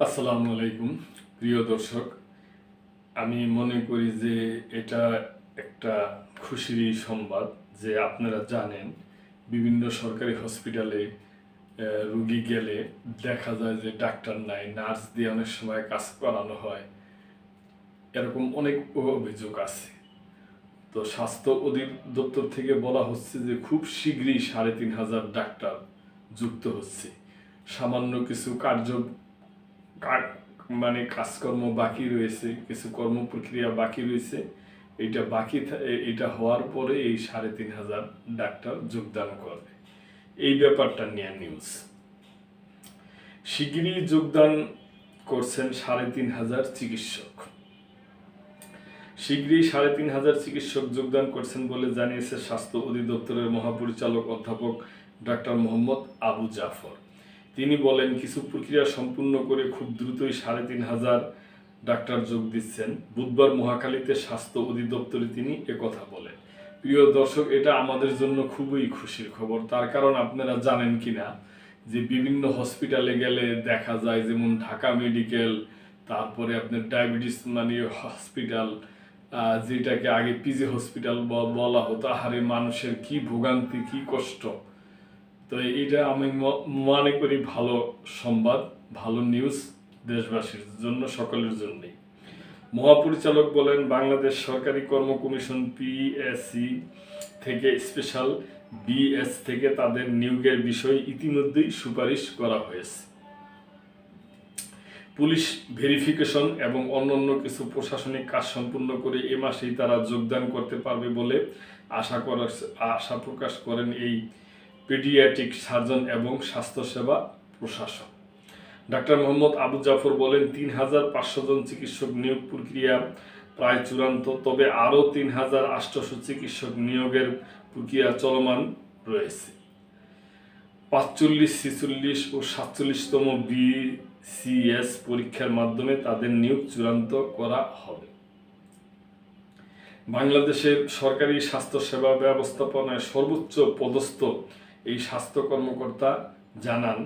আসসালামু আলাইকুম প্রিয় দর্শক, আমি মনে করি যে এটা একটা খুশির সংবাদ যে আপনারা জানেন বিভিন্ন সরকারি হসপিটালে রুগী গেলে দেখা যায় যে ডাক্তার নাই, নার্স দিয়ে অনেক সময় কাজ করানো হয়, এরকম অনেক অভিযোগ আছে। তো স্বাস্থ্য অধিদপ্তর থেকে বলা হচ্ছে যে খুব শীঘ্রই ৩,৫০০ ডাক্তার যুক্ত হচ্ছে। সামান্য কিছু কাজকর্ম বাকি রয়েছে, কিছু কর্ম প্রক্রিয়া বাকি রয়েছে। এটা হওয়ার পরে এই ৩,৫০০ ডাক্তার যোগদান করবে। এই ব্যাপারটা নিয়ে নিউজ। শিগগিরই যোগদান করছেন ৩,৫০০ চিকিৎসক। শীঘ্রই ৩,৫০০ চিকিৎসক যোগদান করছেন বলে জানিয়েছে স্বাস্থ্য অধিদপ্তরের মহাপরিচালক অধ্যাপক ডাক্তার মোহাম্মদ আবু জাফর। তিনি বলেন, কিছু প্রক্রিয়া সম্পূর্ণ করে খুব দ্রুতই ৩,৫০০ ডাক্তার যোগ দিচ্ছেন। বুধবার মহাখালীতে স্বাস্থ্য অধিদপ্তরে তিনি একথা বলেন। প্রিয় দর্শক, এটা আমাদের জন্য খুবই খুশির খবর। তার কারণ আপনারা জানেন কিনা যে বিভিন্ন হসপিটালে গেলে দেখা যায়, যেমন ঢাকা মেডিকেল, তারপরে আপনার ডায়াবেটিস হসপিটাল, যেটাকে আগে পিজি হসপিটাল বলা হতো, আহারে মানুষের কি ভোগান্তি, কি কষ্ট। তো এটা আমি মনে করি ভালো সংবাদ, ভালো নিউজ দেশবাসীর জন্য, সকলের জন্যই। মহাপরিচালক বলেন, বাংলাদেশ সরকারি কর্ম কমিশন পিএসসি থেকে স্পেশাল বিএস থেকে তাদের নিয়োগের বিষয়ে ইতিমধ্যেই সুপারিশ করা হয়েছে। পুলিশ ভেরিফিকেশন এবং অন্যান্য কিছু প্রশাসনিক কাজ সম্পূর্ণ করে এ মাসেই তারা যোগদান করতে পারবে বলে আশা প্রকাশ করেন এই পেডিয়াট্রিক সার্জন এবং স্বাস্থ্যসেবা প্রশাসক। ডাক্তার মোহাম্মদ আবু জাফর বলেন, ৩,৫০০ জন চিকিৎসক নিয়োগ প্রক্রিয়া প্রায় চূড়ান্ত, তবে আরও ৩,৮০০ চিকিৎসক নিয়োগের প্রক্রিয়া চলমান রয়েছে। ৪৫, ৪৬ ও ৪৭তম বিসিএস পরীক্ষার মাধ্যমে তাদের নিয়োগ চূড়ান্ত করা হবে। বাংলাদেশের সরকারি স্বাস্থ্যসেবা ব্যবস্থাপনায় সর্বোচ্চ পদস্থ এই স্বাস্থ্য কর্মকর্তা জানান,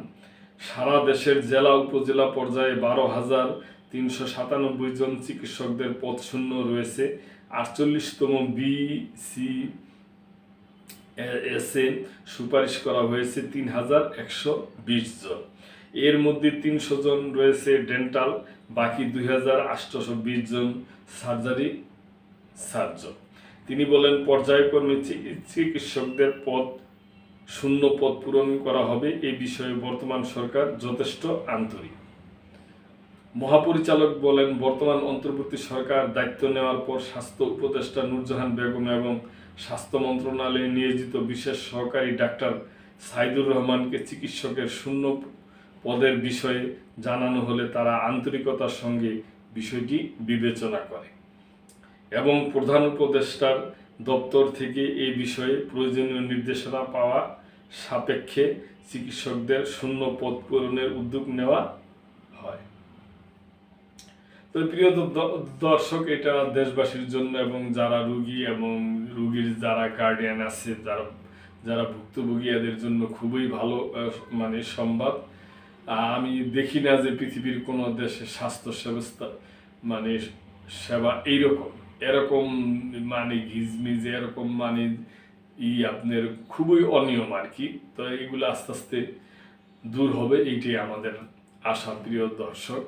সারা দেশের জেলা উপজেলা পর্যায়ে ১২,৩৯৭ জন চিকিৎসকদের পদ শূন্য রয়েছে। ৪৮তম বিসিএসে সুপারিশ করা হয়েছে ৩,১২০ জন। এর মধ্যে ৩০০ জন রয়েছে ডেন্টাল, বাকি ২,৮২০ জন সার্জারি সার্জন। তিনি বলেন, পর্যায়ক্রমে চিকিৎসকদের শূন্য পদ পূরণ করা হবে। এই বিষয়ে বর্তমান সরকার যথেষ্ট আন্তরিক। মহাপরিচালক বলেন, বর্তমান অন্তর্বর্তী সরকার দায়িত্ব নেওয়ার পর স্বাস্থ্য উপদেষ্টা নূরজাহান বেগম এবং স্বাস্থ্য মন্ত্রণালয়ে নিয়োজিত বিশেষ সহকারী ডাক্তার সাইদুর রহমানকে চিকিৎসকের শূন্য পদের বিষয়ে জানানো হলে তারা আন্তরিকতার সঙ্গে বিষয়টি বিবেচনা করে এবং প্রধান উপদেষ্টার দপ্তর থেকে এই বিষয়ে প্রয়োজনীয় নির্দেশনা পাওয়া সাপেক্ষে চিকিৎসকদের শূন্য পদ পূরণের উদ্যোগ নেওয়া হয়। তো প্রিয় দর্শক, এটা দেশবাসীর জন্য এবং যারা রুগী এবং রুগীর যারা গার্ডিয়ান আছে, যারা ভুক্তভোগী, এদের জন্য খুবই ভালো সংবাদ। আমি দেখি না যে পৃথিবীর কোনো দেশে স্বাস্থ্য সেবা এরকম ঘিজমিজ, এরকম আপনার খুবই অনিয়ম আর কি। তো এগুলো আস্তে আস্তে দূর হবে, এইটাই আমাদের আশা। প্রিয় দর্শক,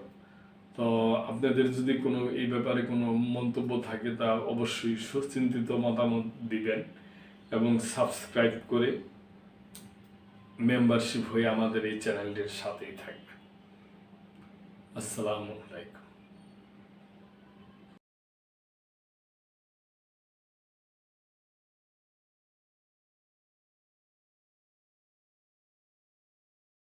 তো আপনাদের যদি এই ব্যাপারে কোনো মন্তব্য থাকে তা অবশ্যই সুচিন্তিত মতামত দিবেন এবং সাবস্ক্রাইব করে মেম্বারশিপ হয়ে আমাদের এই চ্যানেলটির সাথেই থাকবেন। আসসালামু আলাইকুম।